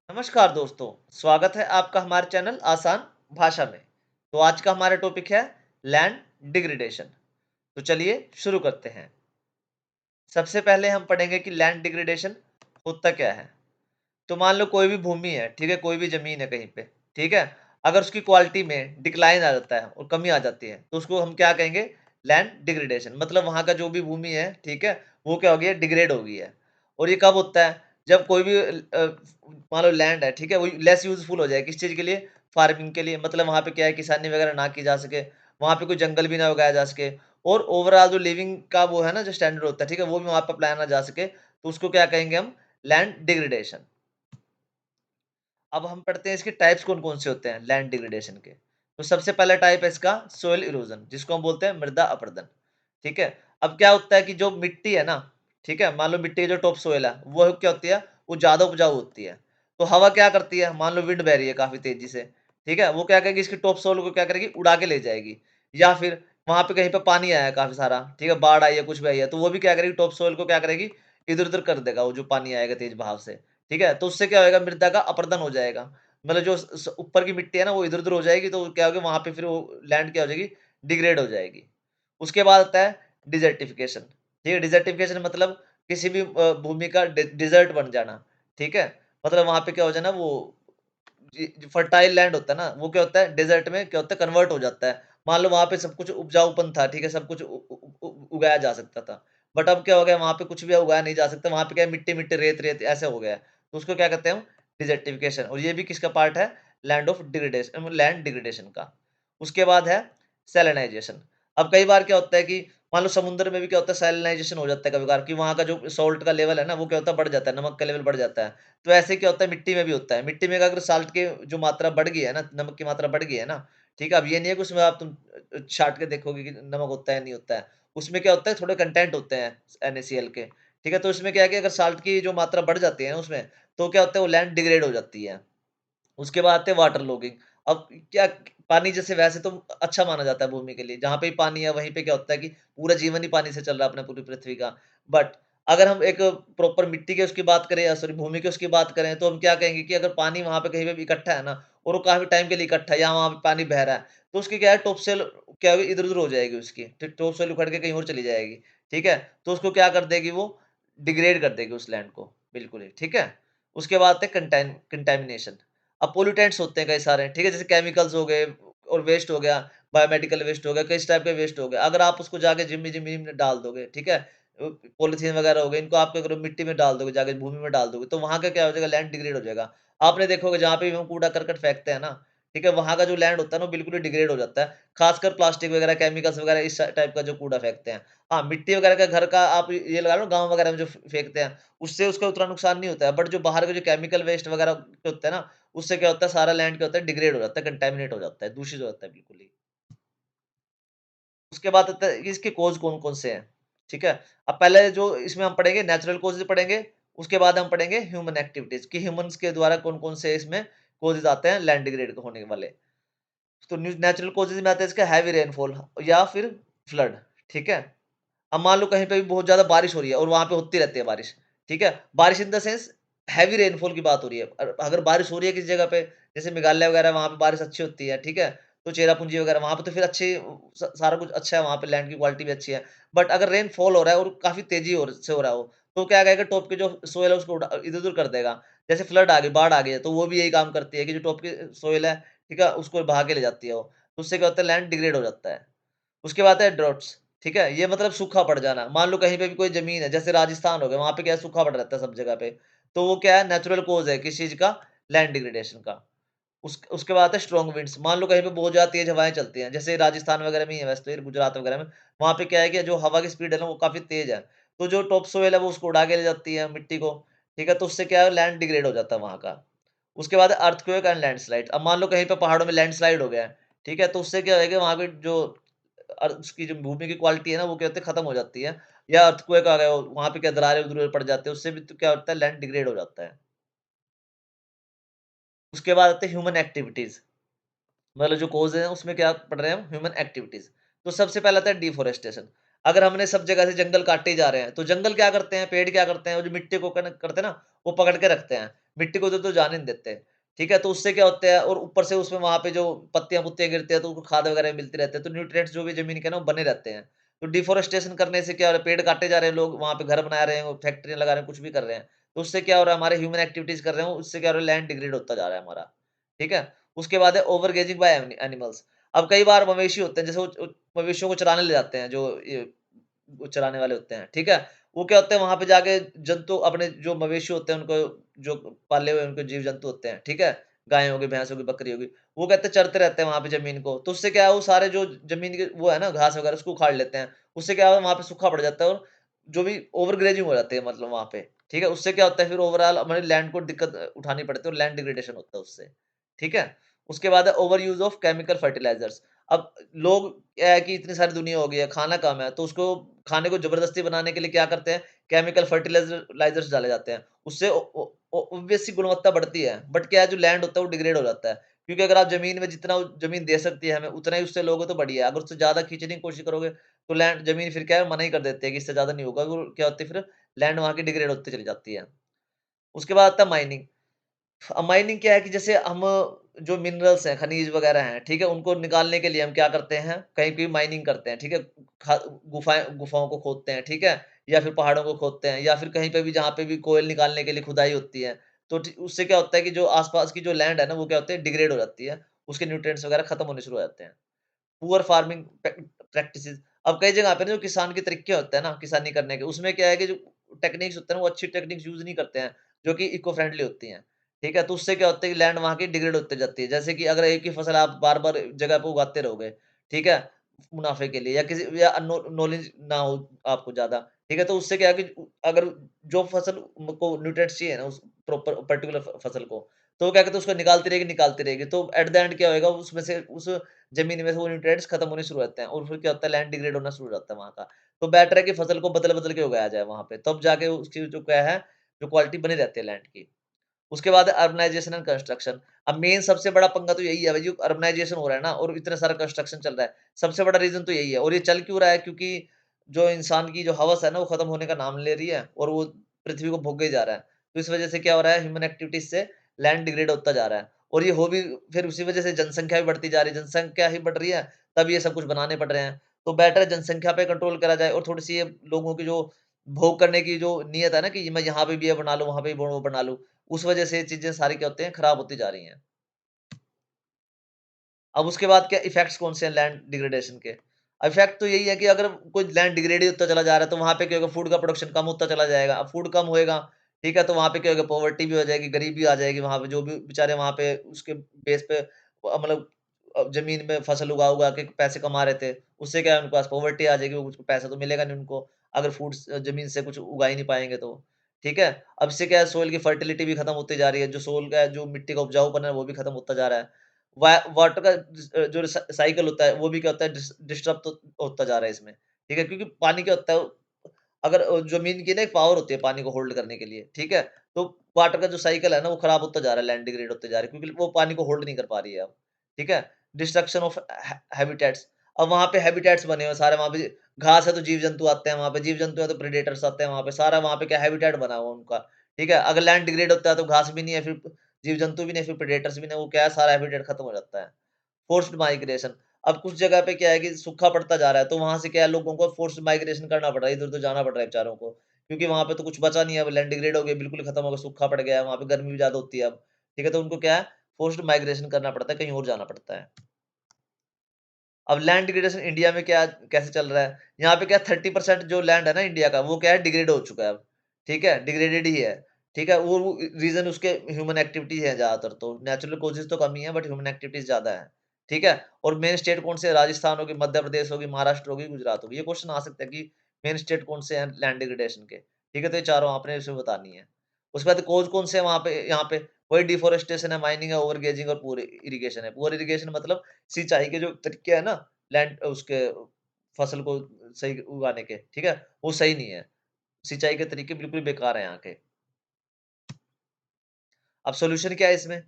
नमस्कार दोस्तों, स्वागत है आपका हमारे चैनल आसान भाषा में। तो आज का हमारा टॉपिक है लैंड डिग्रेडेशन। तो चलिए शुरू करते हैं। सबसे पहले हम पढ़ेंगे कि लैंड डिग्रेडेशन होता क्या है। तो मान लो कोई भी भूमि है, ठीक है, कोई भी जमीन है कहीं पे, ठीक है। अगर उसकी क्वालिटी में डिक्लाइन आ जाता है और कमी आ जाती है तो उसको हम क्या कहेंगे, लैंड डिग्रेडेशन। मतलब वहां का जो भी भूमि है, ठीक है, वो क्या हो गई है, डिग्रेड हो गई है। और ये कब होता है, जब कोई भी मान लो लैंड है, ठीक है, वो लेस यूजफुल हो जाए किस चीज के लिए, फार्मिंग के लिए। मतलब वहां पे क्या है, किसानी वगैरह ना की जा सके, वहां पे कोई जंगल भी ना उगाया जा सके, और ओवरऑल जो लिविंग का वो है ना, जो स्टैंडर्ड होता है, ठीक है, वो भी वहां पे अप्लाई ना जा सके, तो उसको क्या कहेंगे हम, लैंड डिग्रेडेशन। अब हम पढ़ते हैं इसके टाइप्स कौन-कौन से होते हैं लैंड डिग्रेडेशन के। तो सबसे पहला टाइप है इसका सोइल इरोजन, जिसको हम बोलते हैं मृदा अपरदन। ठीक है? अब क्या होता है कि जो मिट्टी है ना, ठीक है? मान लो मिट्टी की जो टॉप सोइल है, वो क्या होती है? वो ज़्यादा उपजाऊ होती है। तो हवा क्या करती है? मान लो विंड बह रही है काफ़ी तेज़ी से, ठीक है? वो क्या करेगी, इसकी टॉप सोइल को क्या करेगी? उड़ा के ले जाएगी। या फिर वहाँ पे कहीं पे पानी आया है काफ़ी सारा, ठीक है? बाढ़ आई है, कुछ भी आई है, तो वो भी क्या करेगी, टॉप सोइल को क्या करेगी? इधर-उधर कर देगा वो जो पानी आएगा तेज़ बहाव से। ठीक है? तो उससे क्या होएगा, मृदा का अपरदन हो जाएगा। मतलब जो ऊपर की मिट्टी है ना, वो इधर-उधर हो जाएगी, तो क्या होगा, वहाँ पे फिर वो लैंड क्या हो जाएगी, डिग्रेड हो जाएगी। उसके बाद आता है डिज़र्टिफ़िकेशन। ठीक है? डिज़र्टिफ़िकेशन मतलब किसी भी भूमि का डिज़र्ट बन जाना। ठीक है? मतलब वहाँ पे क्या हो जाना, वो जो फर्टाइल लैंड होता है ना, वो क्या होता है, डेज़र्ट में क्या होता है, कन्वर्ट हो जाता है। मान लो वहाँ पे सब कुछ उपजाऊपन था, ठीक है? सब कुछ उ उ उ उ उगाया जा सकता था। बट अब क्या हो गया, वहाँ पे कुछ भी उगाया नहीं जा सकता, वहाँ पे क्या है, मिट्टी-मिट्टी, रेत-रेत ऐसे हो गया है। तो उसको क्या कहते हैं हम, डिज़र्टिफ़िकेशन। और ये भी किसका पार्ट है, लैंड डिग्रेडेशन का। उसके बाद है सैलिनाइज़ेशन। अब कई बार क्या होता है कि मान लो समुद्र में भी क्या होता है, सैलिनाइज़ेशन हो जाता है कभी-कभार, कि वहाँ का जो सॉल्ट का लेवल है ना, वो क्या होता है, बढ़ जाता है, नमक का लेवल बढ़ जाता है। तो ऐसे क्या होता है, मिट्टी में भी होता है। मिट्टी में अगर साल्ट की जो मात्रा बढ़ गई है ना, नमक की मात्रा बढ़ गई है ना, ठीक है? अब ये नहीं है कि उसमें आप तुम छाँट के देखोगे कि नमक होता है, नहीं होता है। उसमें क्या होता है, थोड़े कंटेंट होते हैं NaCl के, ठीक है? तो इसमें क्या है कि अगर साल्ट की जो मात्रा बढ़ जाती है ना उसमें, तो क्या होता है, वो लैंड डिग्रेड हो जाती है। उसके बाद आते हैं वाटर लॉगिंग। अब क्या, पानी जैसे वैसे तो अच्छा माना जाता है भूमि के लिए, जहाँ पे भी पानी है वहीं पे क्या होता है कि पूरा जीवन ही पानी से चल रहा है अपने पूरी पृथ्वी का। बट अगर हम एक प्रॉपर मिट्टी की उसकी बात करें, या सॉरी भूमि की उसकी बात करें, तो हम क्या कहेंगे कि अगर पानी वहाँ पे कहीं पे भी इकट्ठा है ना, और वो काफ़ी टाइम के लिए इकट्ठा है, या वहाँ पे पानी बह रहा है, तो उसकी क्या है, टॉप सोइल क्या होगी, इधर-उधर हो जाएगी उसकी, टॉप सोइल उखड़ के कहीं और चली जाएगी, ठीक है? तो उसको क्या कर देगी वो, डिग्रेड कर देगी उस लैंड को, बिल्कुल ही, ठीक है? उसके बाद आते हैं कंटैमिनेशन। अब पॉल्यूटेंट्स होते हैं कई सारे, ठीक है? जैसे केमिकल्स हो गए और वेस्ट हो गया, बायोमेडिकल वेस्ट हो गया, कई टाइप के वेस्ट हो गए। अगर आप उसको जाके ज़मीन में डाल दोगे, ठीक है? पॉलीथीन वगैरह हो गए, इनको आप क्या करो, मिट्टी में डाल दोगे, जाके भूमि में डाल दोगे, तो वहाँ का क्या हो जाएगा, लैंड डिग्रेड हो जाएगा। आपने देखा होगा जहाँ पे भी हम कूड़ा-करकट फेंकते हैं ना, ठीक है? वहाँ का जो लैंड होता है ना, वो बिल्कुल ही डिग्रेड हो जाता है। खासकर प्लास्टिक वगैरह, केमिकल्स वगैरह, इस टाइप का जो कूड़ा फेंकते हैं। हाँ, मिट्टी वगैरह का घर का आप ये लगा लो, गाँव वगैरह में जो फेंकते हैं, उससे उसका उतना नुकसान नहीं होता है। बट जो बाहर के जो केमिकल वेस्ट वगैरह होते हैं ना, उससे क्या होता है, सारा लैंड क्या होता है, डिग्रेड हो जाता है, कंटामिनेट हो जाता है, दूषित हो जाता है बिल्कुल ही। उसके बाद आता है कि इसके कॉज़ कौन-कौन से हैं, ठीक है? अब पहले जो इसमें हम पढ़ेंगे, नेचुरल कॉज़ेज़ पढ़ेंगे, उसके बाद हम पढ़ेंगे ह्यूमन एक्टिविटीज़, कि ह्यूमन्स के द्वारा कौन-कौन से इसमें कॉज़ेज़ आते हैं लैंड डिग्रेड होने वाले। तो नेचुरल कॉज़ेज़ में आता है इसका हैवी रेनफॉल या फिर फ्लड, ठीक है? अब मान लो कहीं पे भी बहुत ज़्यादा बारिश हो रही है और वहाँ पे होती रहती है बारिश, ठीक है? बारिश in the sense heavy rainfall की बात हो रही है। अगर बारिश हो रही है किसी जगह पे, जैसे मेघालय वगैरह, वहाँ पे बारिश अच्छी होती है, ठीक है? तो चेरापूंजी वगैरह वहाँ पे तो फिर अच्छी सारा कुछ अच्छा है, वहाँ पे लैंड की क्वालिटी भी अच्छी है। बट अगर रेनफॉल हो रहा है और काफ़ी तेज़ी से हो रहा हो, तो क्या करेगा, टॉप के जो सोइल है उसको इधर-उधर कर देगा। जैसे फ्लड आ गई, बाढ़ आ गई है, तो वो भी यही काम करती है कि जो टॉप की सोइल है, ठीक है? उसको बहा के ले जाती है वो। तो उससे क्या होता है, लैंड डिग्रेड हो जाता है। उसके बाद है ड्रॉट्स, ठीक है? ये मतलब सूखा पड़ जाना। मान लो कहीं पे भी कोई ज़मीन है, जैसे राजस्थान हो गया, वहाँ पे क्या है, सूखा पड़ रहता है सब जगह पे। तो वो क्या है, नेचुरल कॉज़ है किस चीज़ का, लैंड डिग्रेडेशन का। उसके बाद है स्ट्रॉन्ग विंड्स। मान लो कहीं पे बहुत ज़्यादा तेज़ हवाएँ चलती हैं, जैसे राजस्थान वगैरह में ही है वैसे तो ये, गुजरात वगैरह में। वहाँ पे क्या है कि जो हवा की स्पीड है ना, वो काफ़ी तेज़ है। तो जो टॉप सोइल है, वो उसको उड़ा के ले जाती है मिट्टी को, ठीक है? तो उससे क्या है, लैंड डिग्रेड हो जाता है वहाँ का। उसके बाद है अर्थक्वेक एंड लैंडस्लाइड। अब मान लो कहीं पे पहाड़ों में लैंडस्लाइड हो गया है, ठीक है? तो उससे क्या होएगा, वहाँ पे जो उसकी जो भूमि की क्वालिटी है ना, वो क्या होता है, खत्म हो जाती है। या अर्थक्वेक आ गया हो, वहाँ पे क्या दरारें उधर पड़ जाते हैं, उससे भी तो क्या होता है, लैंड डिग्रेड हो जाता है। उसके बाद आते हैं ह्यूमन एक्टिविटीज़। मतलब जो कॉज़ है उसमें क्या पढ़ रहे हैं हम, ह्यूमन एक्टिविटीज़। तो सबसे पहला आता है डिफॉरेस्टेशन। अगर हमने सब जगह से जंगल काटे जा रहे हैं, तो जंगल क्या करते हैं, पेड़ क्या करते हैं, वो जो मिट्टी को करते हैं ना, वो पकड़ के रखते हैं। मिट्टी को तो जाने नहीं देते। ठीक है? तो उससे क्या होता है, और ऊपर से उसमें वहाँ पे जो पत्तियाँ-पुत्तियाँ गिरती हैं, तो उनको खाद वगैरह मिलती रहती है, तो न्यूट्रिएंट्स जो भी ज़मीन के ना, वो बने रहते हैं। तो डिफॉरेस्टेशन करने से क्या हो रहा है, पेड़ काटे जा रहे हैं लोग, वहाँ पे घर बना रहे हैं, फैक्ट्रियाँ लगा रहे हैं, कुछ भी कर रहे हैं। तो उससे क्या हो रहा है, हमारे ह्यूमन एक्टिविटीज़ कर रहे हैं, उससे क्या हो रहा है, लैंड डिग्रेड होता जा रहा है हमारा। ठीक है? उसके बाद है ओवरगेजिंग बाय एनिमल्स। अब कई बार मवेशी होते हैं, जैसे वो मवेशियों को चराने ले जाते हैं, जो ये वो चराने वाले होते हैं, ठीक है? वो क्या होते हैं, वहाँ पे जाके जंतु अपने जो मवेशी होते हैं, उनको जो पाले हुए उनके जीव-जंतु होते हैं, ठीक है? गाय हो गई, भैंस हो गई, बकरी हो गई, वो कहते हैं चरते रहते हैं वहाँ पे ज़मीन को। तो उससे क्या है, वो सारे जो ज़मीन के वो है ना घास वगैरह, उसको उखाड़ लेते हैं। उससे क्या है, वहाँ पे सूखा पड़ जाता है, और जो भी ओवर ग्रेजिंग हो जाती है मतलब वहाँ पे, ठीक है? उससे क्या होता है, फिर ओवरऑल हमारी लैंड को दिक्कत उठानी पड़ती है, और लैंड डिग्रेडेशन होता है उससे, ठीक है? उसके बाद है over use of chemical fertilisers. अब लोग क्या है कि इतनी सारी दुनिया हो गई है, खाना कम है, तो उसको खाने को ज़बरदस्ती बनाने के लिए क्या करते हैं, केमिकल फर्टिलाइज़र्स डाले जाते हैं। उससे ऑब्वियस सी गुणवत्ता बढ़ती है, बट क्या है, जो लैंड होता है वो डिग्रेड हो जाता है। क्योंकि अगर आप ज़मीन में जितना ज़मीन दे सकती है हमें, उतना ही उससे लोगे तो बढ़िया है। अगर उससे ज़्यादा खींचने की कोशिश करोगे, तो लैंड ज़मीन फिर क्या है, मना ही कर देते हैं कि इससे ज़्यादा नहीं होगा। वो क्या होती है फिर, लैंड वहाँ की डिग्रेड होती चली जाती है। उसके बाद आता है माइनिंग। माइनिंग क्या है कि जैसे हम जो मिनरल्स हैं, खनिज वगैरह हैं, ठीक है? उनको निकालने के लिए हम क्या करते हैं, कहीं पे माइनिंग करते हैं, ठीक है? खा गुफाओं को खोदते हैं, ठीक है? या फिर पहाड़ों को खोदते हैं, या फिर कहीं पे भी जहाँ पे भी कोयल निकालने के लिए खुदाई होती है। तो ठी उससे क्या होता है कि जो आस-पास की जो लैंड है ना, वो क्या होती है, डिग्रेड हो जाती है। उसके न्यूट्रिएंट्स वगैरह खत्म होने शुरू हो जाते हैं। Poor farming practices. अब कई जगह पे ना जो किसान के तरीके होते हैं ना किसानी करने के, उसमें क्या है कि जो टेक्निक्स होते हैं ना, वो अच्छी टेक्निक्स यूज़ नहीं करते हैं, जो कि इको फ्रेंडली होती हैं। ठीक है? तो उससे क्या होता है कि लैंड वहाँ की डिग्रेड होती जाती है। जैसे कि अगर एक ही फसल आप बार-बार जगह पे उगाते रहोगे, ठीक है? मुनाफ़े के लिए, या किसी या नॉलेज ना हो आपको ज़्यादा, ठीक है? तो उससे क्या है कि अगर जो फसल को न्यूट्रिएंट्स चाहिए ना उस प्रॉपर पर्टिकुलर फसल को, तो वो क्या कहते हैं, उसको निकालती रहेगी। तो एट द एंड क्या होएगा, उसमें से उस ज़मीन में से वो न्यूट्रिएंट्स खत्म होने शुरू हो जाते हैं, और फिर क्या होता है, लैंड डिग्रेड होना शुरू हो जाता है वहाँ का। तो बेटर है कि फसल को बदल-बदल के उगाया जाए वहाँ पे, तब जाके उसकी जो क्या है, जो क्वालिटी बनी रहती है लैंड की। उसके बाद है अर्बनाइज़ेशन एंड कंस्ट्रक्शन। अब मेन सबसे बड़ा पंगा तो यही है भाई, जो अर्बनाइज़ेशन हो रहा है ना, और इतना सारा कंस्ट्रक्शन चल रहा है, सबसे बड़ा रीज़न तो यही है। और ये चल क्यों रहा है, क्योंकि जो इंसान की जो हवस है ना, वो खत्म होने का नाम ले रही है, और वो पृथ्वी को भोगे जा रहा है। तो इस वजह से क्या हो रहा है, ह्यूमन एक्टिविटीज़ से लैंड डिग्रेड होता जा रहा है, और ये हो भी फिर उसी वजह से जनसंख्या भी बढ़ती जा रही है। जनसंख्या ही बढ़ रही है, तब ये सब कुछ बनाने पड़ रहे हैं। तो बेटर है जनसंख्या पे कंट्रोल करा जाए, और थोड़ी-सी ये लोगों की जो भोग करने की जो नियत है ना, कि मैं यहाँ पे भी ये बना लूँ, वहाँ पे भी वो बना लूँ, उस वजह से ये चीज़ें सारी क्या होती हैं, खराब होती जा रही हैं। अब उसके बाद क्या इफ़ेक्ट्स कौन से हैं लैंड डिग्रेडेशन के? इफ़ेक्ट तो यही है कि अगर कोई लैंड डिग्रेड ही होता चला जा रहा है, तो वहाँ पे क्या होगा, फूड का प्रोडक्शन कम होता चला जाएगा। अब फूड कम होएगा, ठीक है? तो वहाँ पे क्या होगा, पॉवर्टी भी हो जाएगी, गरीबी आ जाएगी वहाँ पे, जो भी बेचारे वहाँ पे उसके बेस पे मतलब ज़मीन में फसल उगा-उगा के पैसे कमा रहे थे, उससे क्या है, उनके पास पॉवर्टी आ जाएगी, वो पैसा तो मिलेगा नहीं उनको, अगर फूड्स ज़मीन से कुछ उगा ही नहीं पाएँगे तो, ठीक है? अब इससे क्या है, सोइल की फर्टिलिटी भी खत्म होती जा रही है, जो सोइल का जो मिट्टी का उपजाऊपन है, वो भी खत्म होता जा रहा है। वाटर का जो साइकिल होता है, वो भी क्या होता है, डिस्टर्ब तो होता जा रहा है इसमें, ठीक है? क्योंकि पानी क्या होता है, अगर ज़मीन की ना एक पावर होती है पानी को होल्ड करने के लिए, ठीक है? तो वाटर का जो साइकिल है ना, वो खराब होता जा रहा है, लैंड डिग्रेड होते जा रहा है, क्योंकि वो पानी को होल्ड नहीं कर पा रही है अब, ठीक है? Destruction of habitats. अब वहाँ पे हैबिटेट्स बने हुए हैं सारे, वहाँ पे घास है तो जीव-जंतु आते हैं वहाँ पे, जीव-जंतु है तो प्रेडेटर्स आते हैं वहाँ पे, सारा वहाँ पे क्या हैबिटेट बना हुआ है उनका, ठीक है? अगर लैंड डिग्रेड होता है तो घास भी नहीं है, फिर जीव-जंतु भी नहीं, फिर प्रेडेटर्स भी नहीं, वो क्या है, सारा हैबिटेट खत्म हो जाता है। Forced migration. अब कुछ जगह पे क्या है कि सूखा पड़ता जा रहा है, तो वहाँ से क्या है, लोगों को फोर्स्ड माइग्रेशन करना पड़ रहा है, इधर-उधर जाना पड़ रहा है बेचारों को। क्योंकि वहाँ पे तो कुछ बचा नहीं है, अब लैंड डिग्रेड हो गई, बिल्कुल खत्म हो गया, सूखा पड़ गया है, वहाँ पे गर्मी भी ज़्यादा होती है अब। ठीक है? तो उनको क्या है, फोर्स्ड माइग्रेशन करना पड़ता है, कहीं और जाना पड़ता है। अब लैंड डिग्रेडेशन इंडिया में क्या कैसे चल रहा है? यहाँ पे क्या 30% जो लैंड है ना इंडिया का, वो क्या है, डिग्रेड हो चुका है अब। ठीक है? डिग्रेडेड ही है। ठीक है? वो रीज़न उसके ह्यूमन एक्टिविटी है ज़्यादातर तो। नेचुरल कॉजेज़ तो कम ही है, बट ह्यूमन एक्टिविटीज़ ज़्यादा है। ठीक है? और मेन स्टेट कौन से है? राजस्थान होगी, मध्य प्रदेश होगी, महाराष्ट्र होगी, गुजरात होगी। ये क्वेश्चन आ सकता है कि मेन स्टेट कौन से हैं लैंड डिग्रेडेशन के? ठीक है? तो ये चारों आपने इसमें बतानी है। उसके बाद कॉज़ कौन से हैं वहाँ पे, यहाँ पे? वही डिफॉरेस्टेशन है, माइनिंग है, ओवरगेजिंग और पुअर इरिगेशन है। पुअर इरिगेशन मतलब सिंचाई के जो तरीके हैं ना, लैंड उसके फसल को सही उगाने के, ठीक है? वो सही नहीं है। सिंचाई के तरीके बिल्कुल बेकार हैं यहाँ के। अब सॉल्यूशन क्या है इसमें?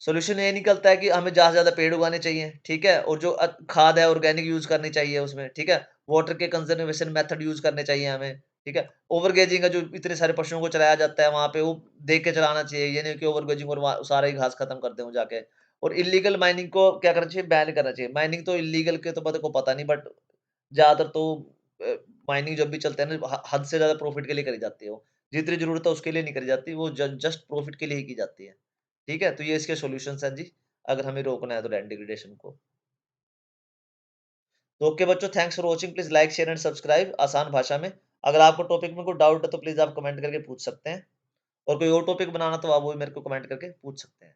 सॉल्यूशन ये निकलता है कि हमें ज़्यादा से ज़्यादा पेड़ उगाने चाहिए, ठीक है? और जो खाद है ऑर्गेनिक यूज़ करनी चाहिए उसमें, ठीक है? वाटर के कंजर्वेशन मेथड यूज करने चाहिए हमें, ठीक है। ओवरगेजिंग का जो इतने सारे पशुओं को चलाया जाता है वहां पे, वो देख के चलाना चाहिए, ये नहीं कि ओवरगेजिंग और सारा ही घास खत्म कर दे जाके। और इलीगल माइनिंग को क्या करना चाहिए, बैन करना चाहिए। माइनिंग तो इलीगल के तो मेरे को पता नहीं, बट ज्यादातर तो माइनिंग जब भी चलते हैं ना, हद से ज्यादा प्रॉफिट के लिए करी जाती है। वो जितनी जरूरत है उसके लिए नहीं करी जाती, वो जस्ट प्रॉफिट के लिए ही की जाती है। ठीक है, तो ये इसके सॉल्यूशंस हैं जी, अगर हमें रोकना है तो लैंड डिग्रेडेशन को। तो ओके बच्चों, thanks for watching. Please like, share and subscribe आसान भाषा में। अगर आपको टॉपिक में कोई डाउट है तो प्लीज आप कमेंट करके पूछ सकते हैं, और कोई और टॉपिक बनाना तो आप वो भी मेरे को कमेंट करके पूछ सकते हैं।